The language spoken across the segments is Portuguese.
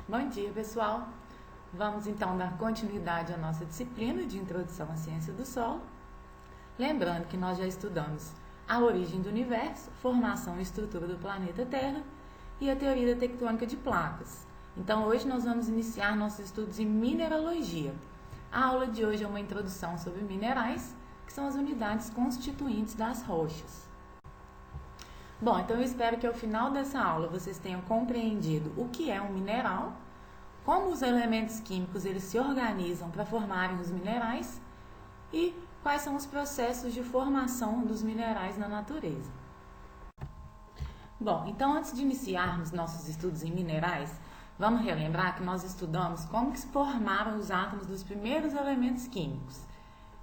Bom dia, pessoal! Vamos então dar continuidade à nossa disciplina de Introdução à Ciência do Solo. Lembrando que nós já estudamos a origem do universo, formação e estrutura do planeta Terra e a teoria da tectônica de placas. Então, hoje nós vamos iniciar nossos estudos em mineralogia. A aula de hoje é uma introdução sobre minerais, que são as unidades constituintes das rochas. Bom, então eu espero que ao final dessa aula vocês tenham compreendido o que é um mineral, como os elementos químicos eles se organizam para formarem os minerais e quais são os processos de formação dos minerais na natureza. Bom, então antes de iniciarmos nossos estudos em minerais, vamos relembrar que nós estudamos como que se formaram os átomos dos primeiros elementos químicos.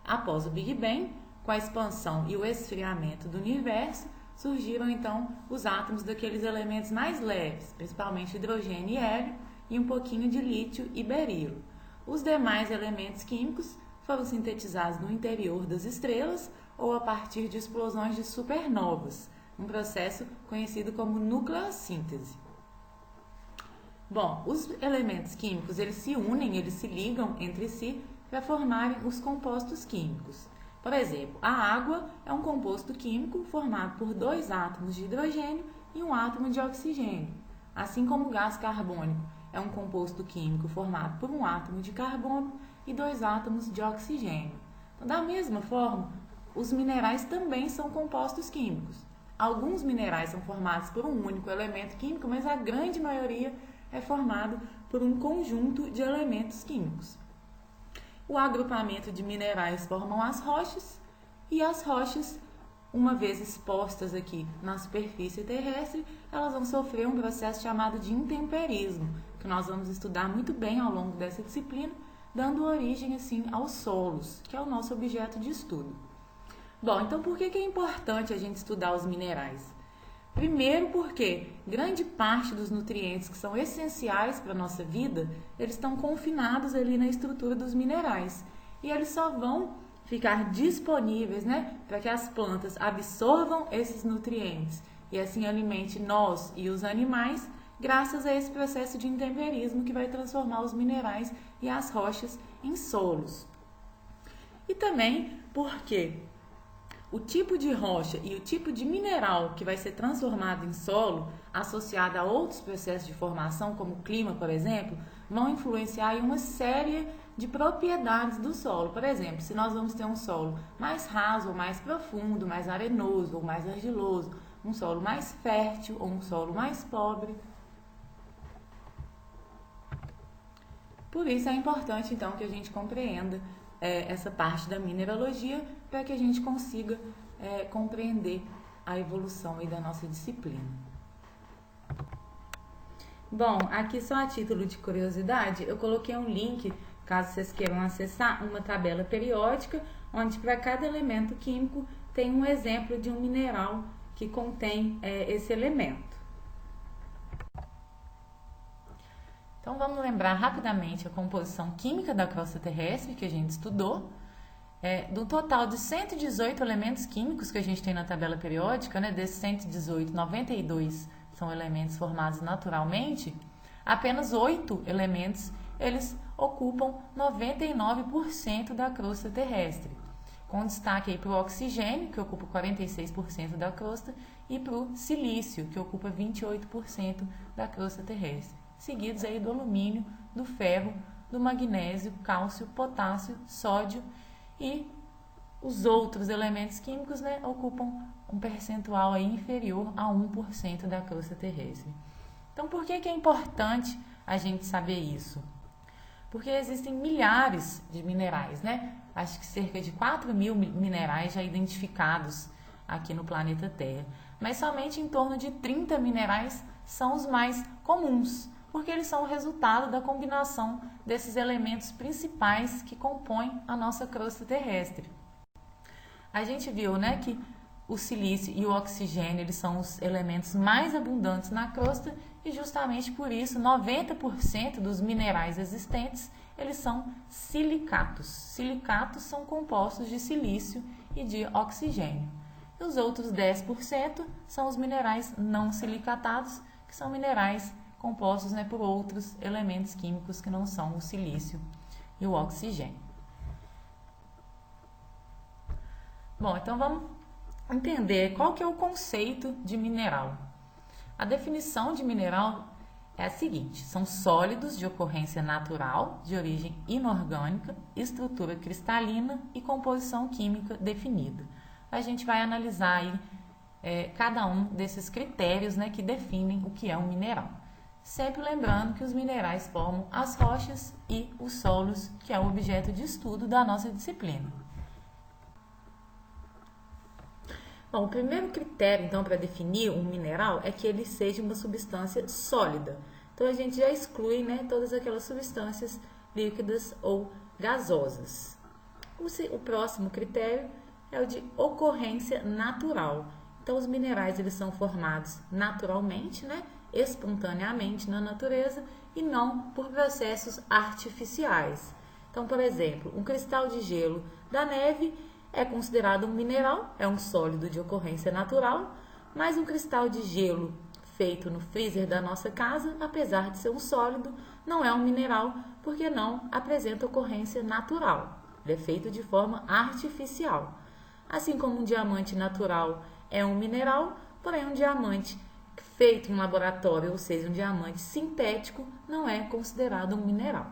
Após o Big Bang, com a expansão e o esfriamento do universo, surgiram então os átomos daqueles elementos mais leves, principalmente hidrogênio e hélio, e um pouquinho de lítio e berilo. Os demais elementos químicos foram sintetizados no interior das estrelas ou a partir de explosões de supernovas, um processo conhecido como nucleossíntese. Bom, os elementos químicos eles se unem, eles se ligam entre si para formarem os compostos químicos. Por exemplo, a água é um composto químico formado por 2 átomos de hidrogênio e um átomo de oxigênio, assim como o gás carbônico é um composto químico formado por um átomo de carbono e 2 átomos de oxigênio. Então, da mesma forma, os minerais também são compostos químicos. Alguns minerais são formados por um único elemento químico, mas a grande maioria é formado por um conjunto de elementos químicos. O agrupamento de minerais formam as rochas, e as rochas, uma vez expostas aqui na superfície terrestre, elas vão sofrer um processo chamado de intemperismo, que nós vamos estudar muito bem ao longo dessa disciplina, dando origem assim aos solos, que é o nosso objeto de estudo. Bom, então por que é importante a gente estudar os minerais? Primeiro porque grande parte dos nutrientes que são essenciais para a nossa vida, eles estão confinados ali na estrutura dos minerais. E eles só vão ficar disponíveis, para que as plantas absorvam esses nutrientes e assim alimente nós e os animais, graças a esse processo de intemperismo que vai transformar os minerais e as rochas em solos. E também porque o tipo de rocha e o tipo de mineral que vai ser transformado em solo, associado a outros processos de formação, como o clima, por exemplo, vão influenciar em uma série de propriedades do solo. Por exemplo, se nós vamos ter um solo mais raso ou mais profundo, mais arenoso ou mais argiloso, um solo mais fértil ou um solo mais pobre. Por isso é importante, então, que a gente compreenda essa parte da mineralogia para que a gente consiga compreender a evolução aí da nossa disciplina. Bom, aqui só a título de curiosidade, eu coloquei um link, caso vocês queiram acessar, uma tabela periódica, onde para cada elemento químico tem um exemplo de um mineral que contém esse elemento. Então, vamos lembrar rapidamente a composição química da crosta terrestre que a gente estudou. Do total de 118 elementos químicos que a gente tem na tabela periódica, desses 118, 92 são elementos formados naturalmente, apenas 8 elementos eles ocupam 99% da crosta terrestre, com destaque para o oxigênio, que ocupa 46% da crosta, e para o silício, que ocupa 28% da crosta terrestre, seguidos aí do alumínio, do ferro, do magnésio, cálcio, potássio, sódio, e os outros elementos químicos ocupam um percentual aí inferior a 1% da crosta terrestre. Então, por que é importante a gente saber isso? Porque existem milhares de minerais, Acho que cerca de 4.000 minerais já identificados aqui no planeta Terra. Mas somente em torno de 30 minerais são os mais comuns, porque eles são o resultado da combinação desses elementos principais que compõem a nossa crosta terrestre. A gente viu, que o silício e o oxigênio eles são os elementos mais abundantes na crosta e justamente por isso 90% dos minerais existentes eles são silicatos. Silicatos são compostos de silício e de oxigênio. E os outros 10% são os minerais não silicatados, que são minerais compostos, né, por outros elementos químicos que não são o silício e o oxigênio. Bom, então vamos entender qual que é o conceito de mineral. A definição de mineral é a seguinte: são sólidos de ocorrência natural, de origem inorgânica, estrutura cristalina e composição química definida. A gente vai analisar aí cada um desses critérios, né, que definem o que é um mineral. Sempre lembrando que os minerais formam as rochas e os solos, que é o objeto de estudo da nossa disciplina. Bom, o primeiro critério, então, para definir um mineral é que ele seja uma substância sólida. Então, a gente já exclui, né, todas aquelas substâncias líquidas ou gasosas. O próximo critério é o de ocorrência natural. Então, os minerais eles são formados naturalmente, né, espontaneamente na natureza e não por processos artificiais. Então, por exemplo, um cristal de gelo da neve é considerado um mineral, é um sólido de ocorrência natural, mas um cristal de gelo feito no freezer da nossa casa, apesar de ser um sólido, não é um mineral porque não apresenta ocorrência natural. Ele é feito de forma artificial. Assim como um diamante natural é um mineral, porém um diamante feito em laboratório, ou seja, um diamante sintético, não é considerado um mineral.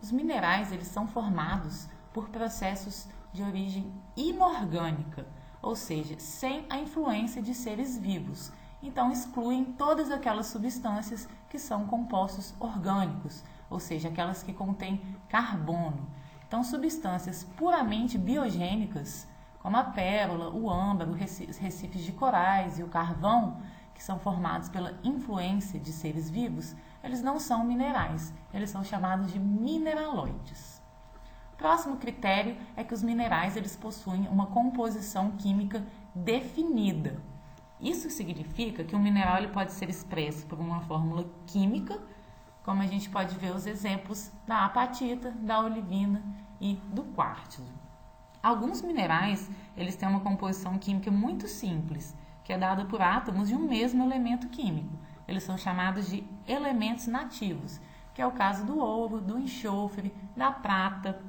Os minerais eles são formados por processos de origem inorgânica, ou seja, sem a influência de seres vivos. Então, excluem todas aquelas substâncias que são compostos orgânicos, ou seja, aquelas que contêm carbono. Então, substâncias puramente biogênicas, como a pérola, o âmbar, os recifes de corais e o carvão, que são formados pela influência de seres vivos, eles não são minerais, eles são chamados de mineraloides. Próximo critério é que os minerais eles possuem uma composição química definida. Isso significa que um mineral ele pode ser expresso por uma fórmula química, como a gente pode ver os exemplos da apatita, da olivina e do quartzo. Alguns minerais eles têm uma composição química muito simples, que é dada por átomos de um mesmo elemento químico. Eles são chamados de elementos nativos, que é o caso do ouro, do enxofre, da prata.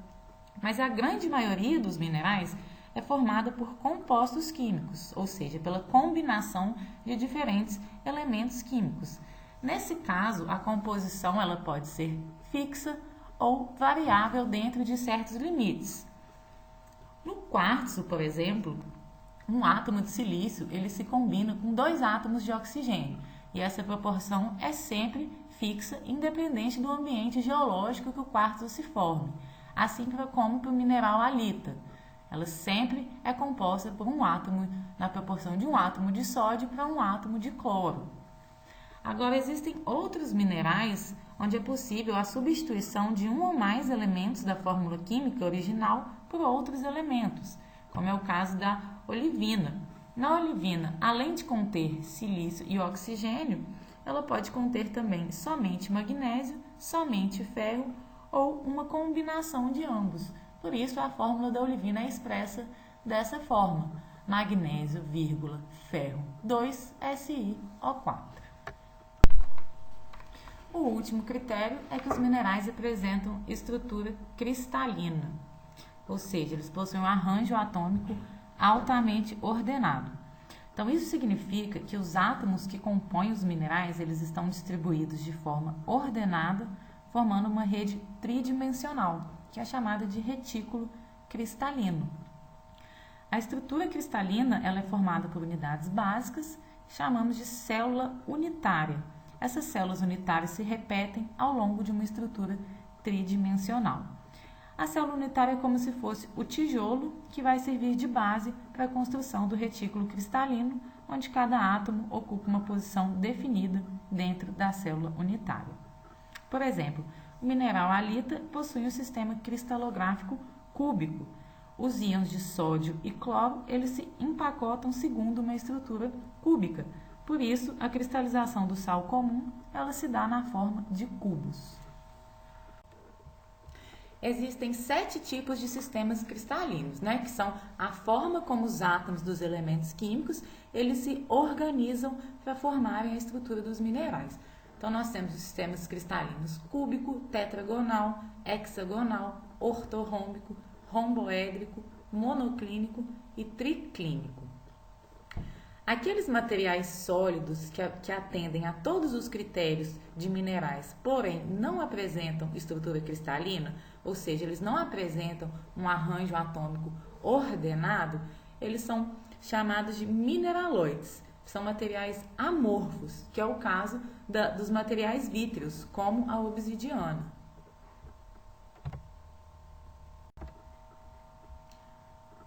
Mas a grande maioria dos minerais é formada por compostos químicos, ou seja, pela combinação de diferentes elementos químicos. Nesse caso, a composição ela pode ser fixa ou variável dentro de certos limites. No quartzo, por exemplo, um átomo de silício ele se combina com 2 átomos de oxigênio e essa proporção é sempre fixa, independente do ambiente geológico que o quartzo se forme, assim como para o mineral halita. Ela sempre é composta por um átomo na proporção de um átomo de sódio para um átomo de cloro. Agora, existem outros minerais onde é possível a substituição de um ou mais elementos da fórmula química original por outros elementos, como é o caso da olivina. Na olivina, além de conter silício e oxigênio, ela pode conter também somente magnésio, somente ferro ou uma combinação de ambos. Por isso, a fórmula da olivina é expressa dessa forma: magnésio, ferro, 2SiO4. O último critério é que os minerais apresentam estrutura cristalina, ou seja, eles possuem um arranjo atômico altamente ordenado. Então, isso significa que os átomos que compõem os minerais eles estão distribuídos de forma ordenada, formando uma rede tridimensional, que é chamada de retículo cristalino. A estrutura cristalina ela é formada por unidades básicas, que chamamos de célula unitária. Essas células unitárias se repetem ao longo de uma estrutura tridimensional. A célula unitária é como se fosse o tijolo que vai servir de base para a construção do retículo cristalino, onde cada átomo ocupa uma posição definida dentro da célula unitária. Por exemplo, o mineral halita possui um sistema cristalográfico cúbico. Os íons de sódio e cloro eles se empacotam segundo uma estrutura cúbica. Por isso, a cristalização do sal comum ela se dá na forma de cubos. Existem 7 tipos de sistemas cristalinos, né? Que são a forma como os átomos dos elementos químicos eles se organizam para formarem a estrutura dos minerais. Então, nós temos os sistemas cristalinos cúbico, tetragonal, hexagonal, ortorrômbico, romboédrico, monoclínico e triclínico. Aqueles materiais sólidos que atendem a todos os critérios de minerais, porém não apresentam estrutura cristalina, ou seja, eles não apresentam um arranjo atômico ordenado, eles são chamados de mineraloides. São materiais amorfos, que é o caso dos materiais vítreos, como a obsidiana.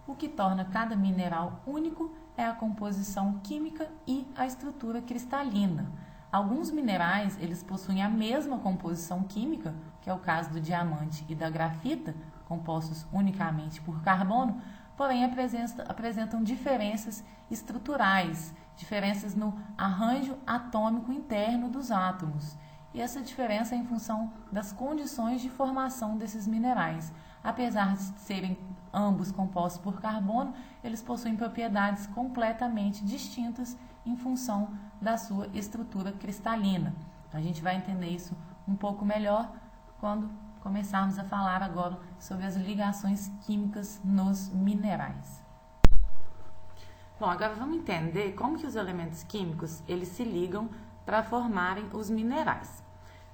O que torna cada mineral único é a composição química e a estrutura cristalina. Alguns minerais eles possuem a mesma composição química, que é o caso do diamante e da grafita, compostos unicamente por carbono, porém apresentam diferenças estruturais, diferenças no arranjo atômico interno dos átomos. E essa diferença é em função das condições de formação desses minerais. Apesar de serem ambos compostos por carbono, eles possuem propriedades completamente distintas em função da sua estrutura cristalina. A gente vai entender isso um pouco melhor quando começarmos a falar agora sobre as ligações químicas nos minerais. Bom, agora vamos entender como que os elementos químicos eles se ligam para formarem os minerais.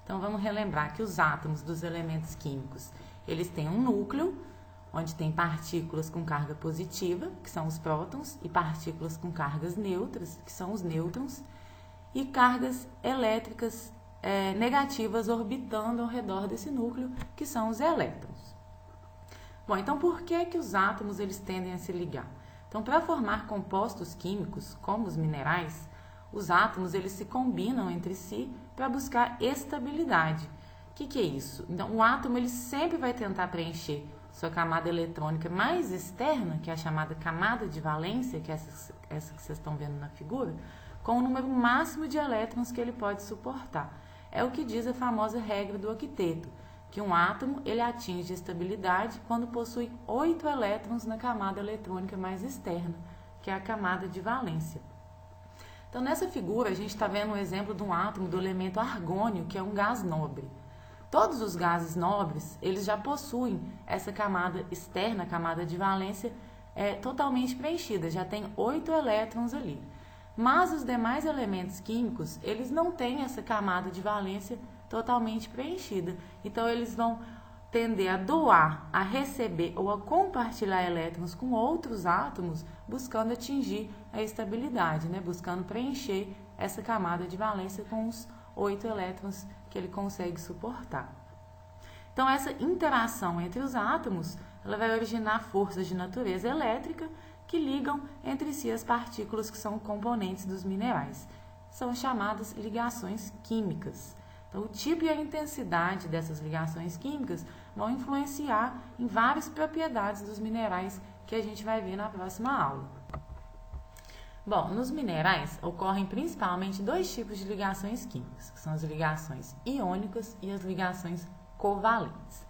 Então vamos relembrar que os átomos dos elementos químicos eles têm um núcleo, onde tem partículas com carga positiva, que são os prótons, e partículas com cargas neutras, que são os nêutrons, e cargas elétricas negativas orbitando ao redor desse núcleo, que são os elétrons. Bom, então por que os átomos eles tendem a se ligar? Então, para formar compostos químicos, como os minerais, os átomos eles se combinam entre si para buscar estabilidade. O que é isso? Então, o átomo ele sempre vai tentar preencher sua camada eletrônica mais externa, que é a chamada camada de valência, que é essa que vocês estão vendo na figura, com o número máximo de elétrons que ele pode suportar. É o que diz a famosa regra do octeto, que um átomo ele atinge estabilidade quando possui 8 elétrons na camada eletrônica mais externa, que é a camada de valência. Então, nessa figura, a gente está vendo um exemplo de um átomo do elemento argônio, que é um gás nobre. Todos os gases nobres, eles já possuem essa camada externa, a camada de valência, totalmente preenchida, já tem 8 elétrons ali. Mas os demais elementos químicos, eles não têm essa camada de valência totalmente preenchida. Então, eles vão tender a doar, a receber ou a compartilhar elétrons com outros átomos, buscando atingir a estabilidade, né? Buscando preencher essa camada de valência com os 8 elétrons que ele consegue suportar. Então, essa interação entre os átomos, ela vai originar forças de natureza elétrica que ligam entre si as partículas que são componentes dos minerais. São chamadas ligações químicas. Então, o tipo e a intensidade dessas ligações químicas vão influenciar em várias propriedades dos minerais que a gente vai ver na próxima aula. Bom, nos minerais ocorrem principalmente 2 tipos de ligações químicas, que são as ligações iônicas e as ligações covalentes.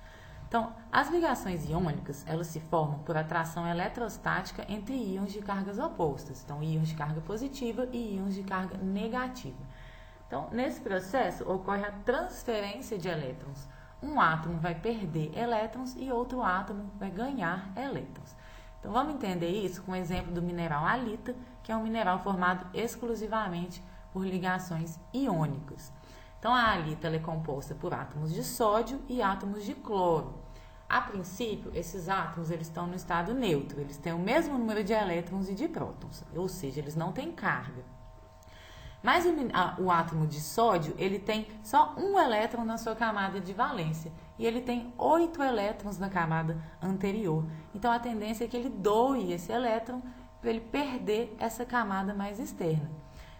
Então, as ligações iônicas, elas se formam por atração eletrostática entre íons de cargas opostas, então íons de carga positiva e íons de carga negativa. Então, nesse processo ocorre a transferência de elétrons. Um átomo vai perder elétrons e outro átomo vai ganhar elétrons. Então, vamos entender isso com o exemplo do mineral halita, que é um mineral formado exclusivamente por ligações iônicas. Então, a halita ela é composta por átomos de sódio e átomos de cloro. A princípio, esses átomos eles estão no estado neutro, eles têm o mesmo número de elétrons e de prótons, ou seja, eles não têm carga. Mas o átomo de sódio, ele tem só um elétron na sua camada de valência e ele tem 8 elétrons na camada anterior. Então, a tendência é que ele doe esse elétron para ele perder essa camada mais externa.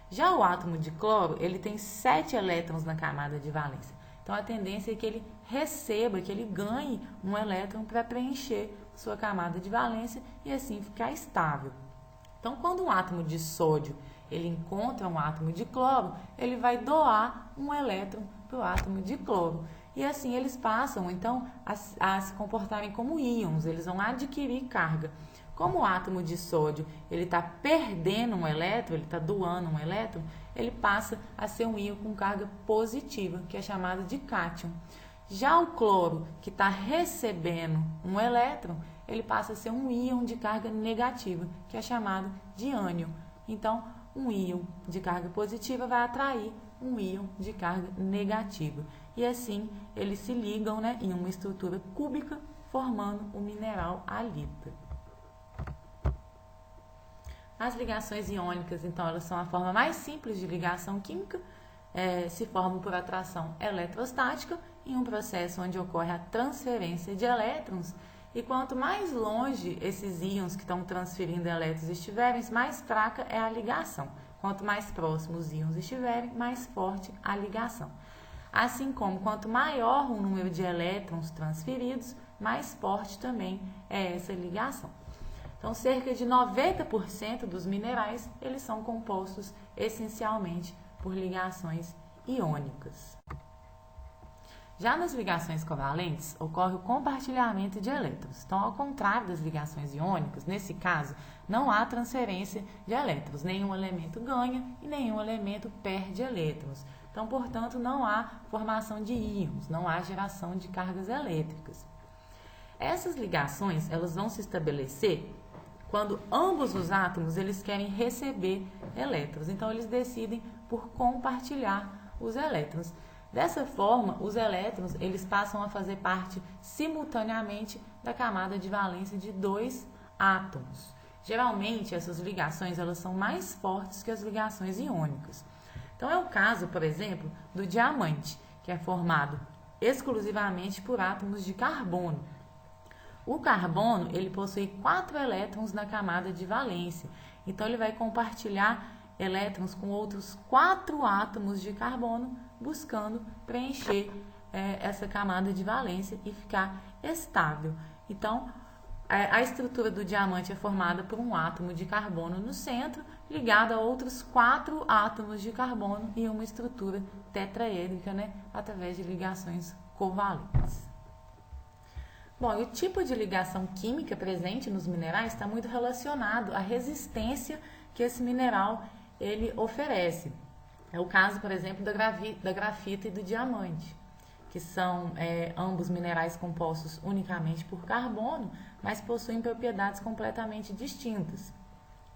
Já o átomo de cloro, ele tem 7 elétrons na camada de valência. Então, a tendência é que ele receba, que ele ganhe um elétron para preencher sua camada de valência e assim ficar estável. Então, quando um átomo de sódio ele encontra um átomo de cloro, ele vai doar um elétron para o átomo de cloro. e assim eles passam então a se comportarem como íons, eles vão adquirir carga. Como o átomo de sódio ele está perdendo um elétron, ele está doando um elétron, ele passa a ser um íon com carga positiva, que é chamado de cátion. Já o cloro, que está recebendo um elétron, ele passa a ser um íon de carga negativa, que é chamado de ânion. Então, um íon de carga positiva vai atrair um íon de carga negativa. E assim, eles se ligam, né, em uma estrutura cúbica, formando o mineral halita. As ligações iônicas, então, elas são a forma mais simples de ligação química, se formam por atração eletrostática em um processo onde ocorre a transferência de elétrons, e quanto mais longe esses íons que estão transferindo elétrons estiverem, mais fraca é a ligação. Quanto mais próximos os íons estiverem, mais forte a ligação. Assim como quanto maior o número de elétrons transferidos, mais forte também é essa ligação. Então, cerca de 90% dos minerais, eles são compostos essencialmente por ligações iônicas. Já nas ligações covalentes, ocorre o compartilhamento de elétrons. Então, ao contrário das ligações iônicas, nesse caso, não há transferência de elétrons. Nenhum elemento ganha e nenhum elemento perde elétrons. Então, portanto, não há formação de íons, não há geração de cargas elétricas. Essas ligações, elas vão se estabelecer quando ambos os átomos eles querem receber elétrons. Então, eles decidem por compartilhar os elétrons. Dessa forma, os elétrons eles passam a fazer parte simultaneamente da camada de valência de dois átomos. Geralmente, essas ligações elas são mais fortes que as ligações iônicas. Então, é o caso, por exemplo, do diamante, que é formado exclusivamente por átomos de carbono. O carbono ele possui 4 elétrons na camada de valência, então ele vai compartilhar elétrons com outros 4 átomos de carbono, buscando preencher essa camada de valência e ficar estável. Então, a estrutura do diamante é formada por um átomo de carbono no centro, ligado a outros 4 átomos de carbono e uma estrutura tetraédrica, né, através de ligações covalentes. Bom, e o tipo de ligação química presente nos minerais está muito relacionado à resistência que esse mineral ele oferece. É o caso, por exemplo, da grafita e do diamante, que são ambos minerais compostos unicamente por carbono, mas possuem propriedades completamente distintas.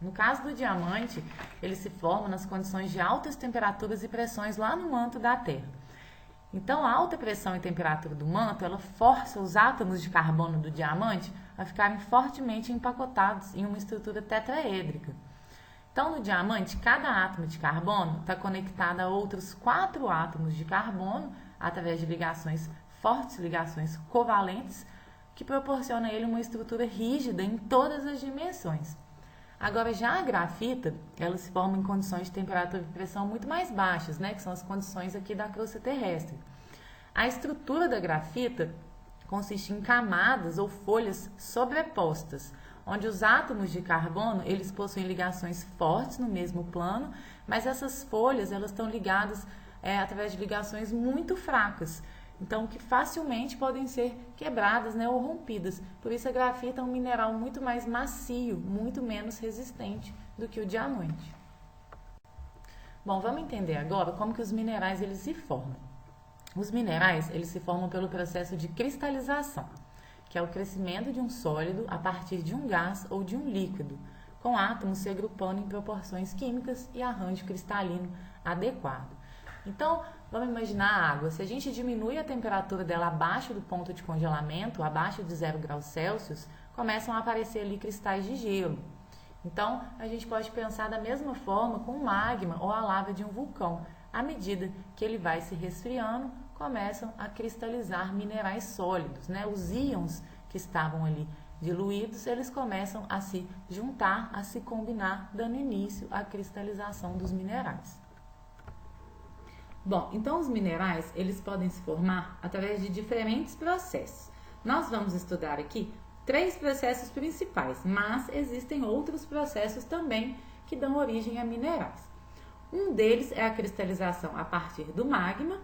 No caso do diamante, ele se forma nas condições de altas temperaturas e pressões lá no manto da Terra. Então, a alta pressão e temperatura do manto, ela força os átomos de carbono do diamante a ficarem fortemente empacotados em uma estrutura tetraédrica. Então, no diamante, cada átomo de carbono está conectado a outros 4 átomos de carbono através de ligações fortes, ligações covalentes, que proporciona a ele uma estrutura rígida em todas as dimensões. Agora, já a grafita, ela se forma em condições de temperatura e pressão muito mais baixas, né, que são as condições aqui da crosta terrestre. A estrutura da grafita consiste em camadas ou folhas sobrepostas, onde os átomos de carbono eles possuem ligações fortes no mesmo plano, mas essas folhas elas estão ligadas através de ligações muito fracas, então que facilmente podem ser quebradas, né, ou rompidas. Por isso a grafita é um mineral muito mais macio, muito menos resistente do que o diamante. Bom, vamos entender agora como que os minerais eles se formam. Os minerais eles se formam pelo processo de cristalização, que é o crescimento de um sólido a partir de um gás ou de um líquido, com átomos se agrupando em proporções químicas e arranjo cristalino adequado. Então, vamos imaginar a água. Se a gente diminui a temperatura dela abaixo do ponto de congelamento, abaixo de 0 graus Celsius, começam a aparecer ali cristais de gelo. Então, a gente pode pensar da mesma forma com o magma ou a lava de um vulcão. À medida que ele vai se resfriando, começam a cristalizar minerais sólidos, né? Os íons que estavam ali diluídos, eles começam a se juntar, a se combinar, dando início à cristalização dos minerais. Bom, então os minerais, eles podem se formar através de diferentes processos. Nós vamos estudar aqui 3 processos principais, mas existem outros processos também que dão origem a minerais. Um deles é a cristalização a partir do magma,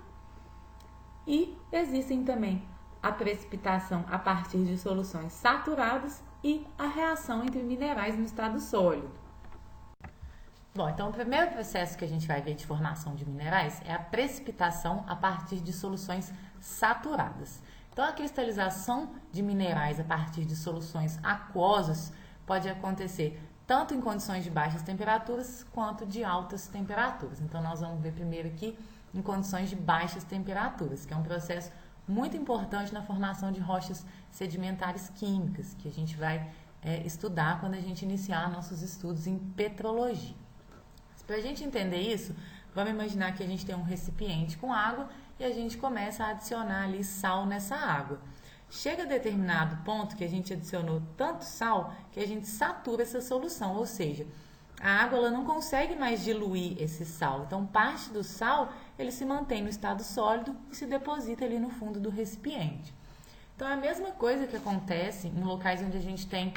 E existem também a precipitação a partir de soluções saturadas e a reação entre minerais no estado sólido. Bom, então o primeiro processo que a gente vai ver de formação de minerais é a precipitação a partir de soluções saturadas. Então a cristalização de minerais a partir de soluções aquosas pode acontecer tanto em condições de baixas temperaturas quanto de altas temperaturas. Então nós vamos ver primeiro aqui em condições de baixas temperaturas, que é um processo muito importante na formação de rochas sedimentares químicas, que a gente vai estudar quando a gente iniciar nossos estudos em petrologia. Para a gente entender isso, vamos imaginar que a gente tem um recipiente com água e a gente começa a adicionar ali sal nessa água. Chega a determinado ponto que a gente adicionou tanto sal que a gente satura essa solução, ou seja, a água ela não consegue mais diluir esse sal. Então, parte do sal ele se mantém no estado sólido e se deposita ali no fundo do recipiente. Então, é a mesma coisa que acontece em locais onde a gente tem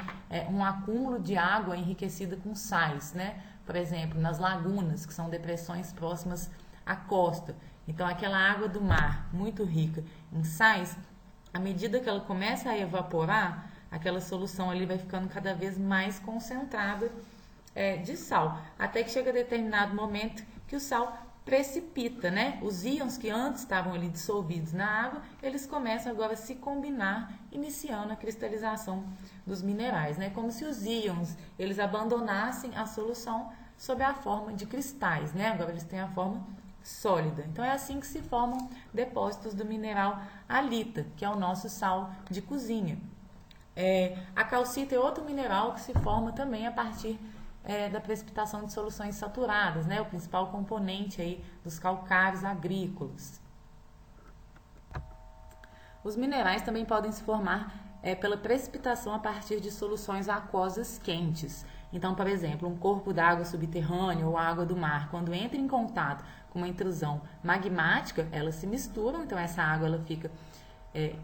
um acúmulo de água enriquecida com sais, né? Por exemplo, nas lagunas, que são depressões próximas à costa. Então, aquela água do mar, muito rica em sais, à medida que ela começa a evaporar, aquela solução ali vai ficando cada vez mais concentrada de sal. Até que chega a determinado momento que o sal precipita, né? Os íons que antes estavam ali dissolvidos na água, eles começam agora a se combinar, iniciando a cristalização dos minerais, né? Como se os íons, eles abandonassem a solução sob a forma de cristais, né? Agora eles têm a forma sólida. Então é assim que se formam depósitos do mineral halita, que é o nosso sal de cozinha. A calcita é outro mineral que se forma também a partir da precipitação de soluções saturadas, né? O principal componente aí dos calcários agrícolas. Os minerais também podem se formar pela precipitação a partir de soluções aquosas quentes. Então, por exemplo, um corpo d'água subterrâneo ou água do mar, quando entra em contato com uma intrusão magmática, elas se misturam, então essa água ela fica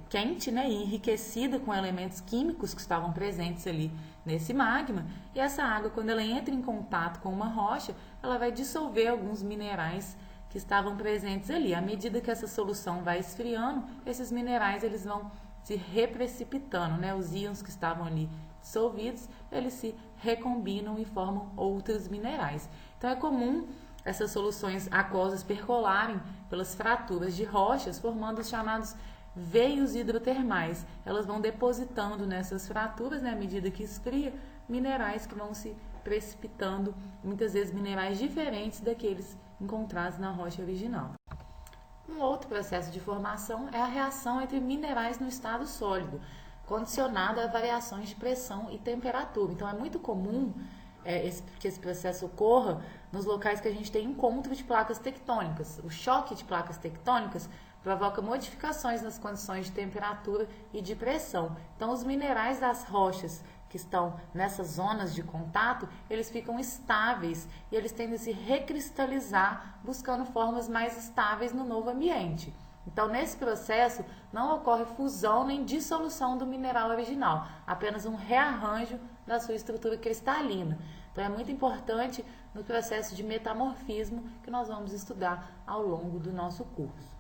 quente, né, e enriquecida com elementos químicos que estavam presentes ali nesse magma, e essa água, quando ela entra em contato com uma rocha, ela vai dissolver alguns minerais que estavam presentes ali. À medida que essa solução vai esfriando, esses minerais eles vão se reprecipitando, né? Os íons que estavam ali dissolvidos, eles se recombinam e formam outros minerais. Então é comum essas soluções aquosas percolarem pelas fraturas de rochas, formando os chamados veios hidrotermais. Elas vão depositando nessas fraturas, né, à medida que esfria, minerais que vão se precipitando, muitas vezes minerais diferentes daqueles encontrados na rocha original. Um outro processo de formação é a reação entre minerais no estado sólido, condicionada a variações de pressão e temperatura. Então é muito comum que esse processo ocorra nos locais que a gente tem encontro de placas tectônicas. O choque de placas tectônicas provoca modificações nas condições de temperatura e de pressão. Então, os minerais das rochas que estão nessas zonas de contato, eles ficam estáveis e eles tendem a se recristalizar, buscando formas mais estáveis no novo ambiente. Então, nesse processo, não ocorre fusão nem dissolução do mineral original, apenas um rearranjo da sua estrutura cristalina. Então, é muito importante no processo de metamorfismo que nós vamos estudar ao longo do nosso curso.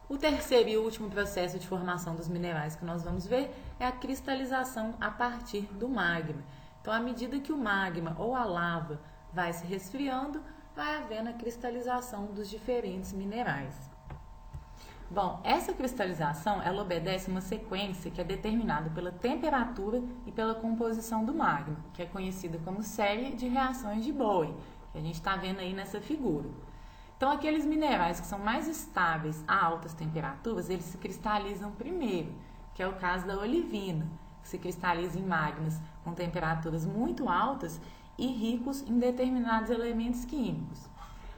O terceiro e último processo de formação dos minerais que nós vamos ver é a cristalização a partir do magma. Então, à medida que o magma ou a lava vai se resfriando, vai havendo a cristalização dos diferentes minerais. Bom, essa cristalização, ela obedece uma sequência que é determinada pela temperatura e pela composição do magma, que é conhecida como série de reações de Bowen, que a gente está vendo aí nessa figura. Então, aqueles minerais que são mais estáveis a altas temperaturas, eles se cristalizam primeiro, que é o caso da olivina, que se cristaliza em magmas com temperaturas muito altas e ricos em determinados elementos químicos.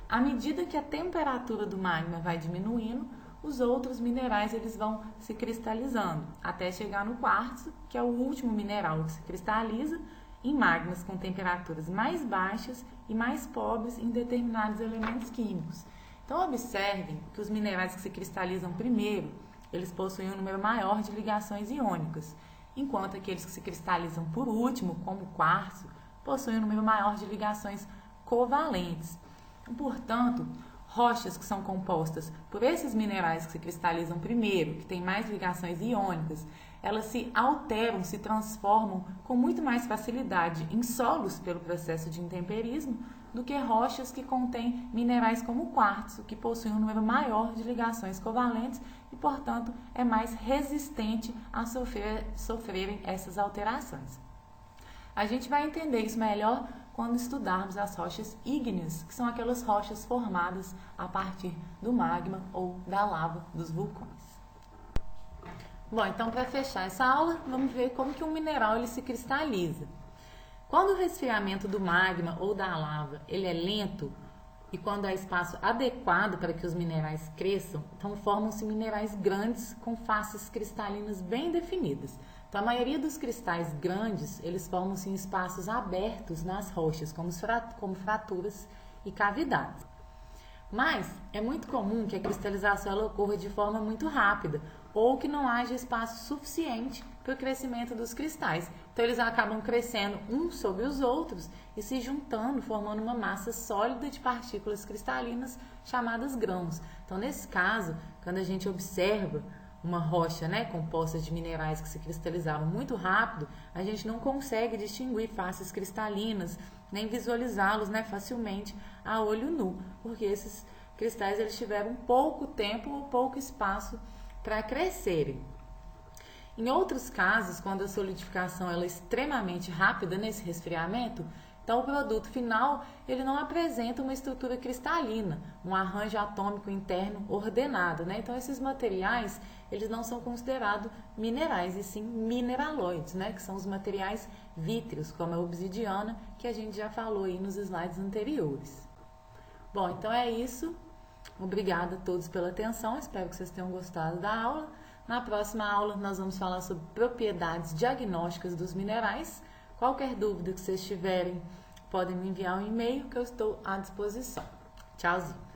À medida que a temperatura do magma vai diminuindo, os outros minerais eles vão se cristalizando, até chegar no quartzo, que é o último mineral que se cristaliza em magmas com temperaturas mais baixas e mais pobres em determinados elementos químicos. Então, observem que os minerais que se cristalizam primeiro, eles possuem um número maior de ligações iônicas, enquanto aqueles que se cristalizam por último, como o quartzo, possuem um número maior de ligações covalentes. Portanto, rochas que são compostas por esses minerais que se cristalizam primeiro, que têm mais ligações iônicas, elas se alteram, se transformam com muito mais facilidade em solos pelo processo de intemperismo do que rochas que contêm minerais como o quartzo, que possuem um número maior de ligações covalentes e, portanto, é mais resistente a sofrerem essas alterações. A gente vai entender isso melhor quando estudarmos as rochas ígneas, que são aquelas rochas formadas a partir do magma ou da lava dos vulcões. Bom, então para fechar essa aula, vamos ver como que um mineral ele se cristaliza. Quando o resfriamento do magma ou da lava ele é lento e quando há espaço adequado para que os minerais cresçam, então formam-se minerais grandes com faces cristalinas bem definidas. Então, a maioria dos cristais grandes, eles formam-se em espaços abertos nas rochas, como fraturas e cavidades. Mas é muito comum que a cristalização ela ocorra de forma muito rápida ou que não haja espaço suficiente para o crescimento dos cristais. Então, eles acabam crescendo uns sobre os outros e se juntando, formando uma massa sólida de partículas cristalinas chamadas grãos. Então, nesse caso, quando a gente observa uma rocha, composta de minerais que se cristalizavam muito rápido, a gente não consegue distinguir faces cristalinas, nem visualizá-los facilmente a olho nu, porque esses cristais eles tiveram pouco tempo ou pouco espaço para crescerem. Em outros casos, quando a solidificação ela é extremamente rápida nesse resfriamento, então o produto final ele não apresenta uma estrutura cristalina, um arranjo atômico interno ordenado. Então esses materiais eles não são considerados minerais, e sim mineraloides, que são os materiais vítreos, como a obsidiana, que a gente já falou aí nos slides anteriores. Bom, então é isso. Obrigada a todos pela atenção, espero que vocês tenham gostado da aula. Na próxima aula nós vamos falar sobre propriedades diagnósticas dos minerais. Qualquer dúvida que vocês tiverem, podem me enviar um e-mail que eu estou à disposição. Tchauzinho!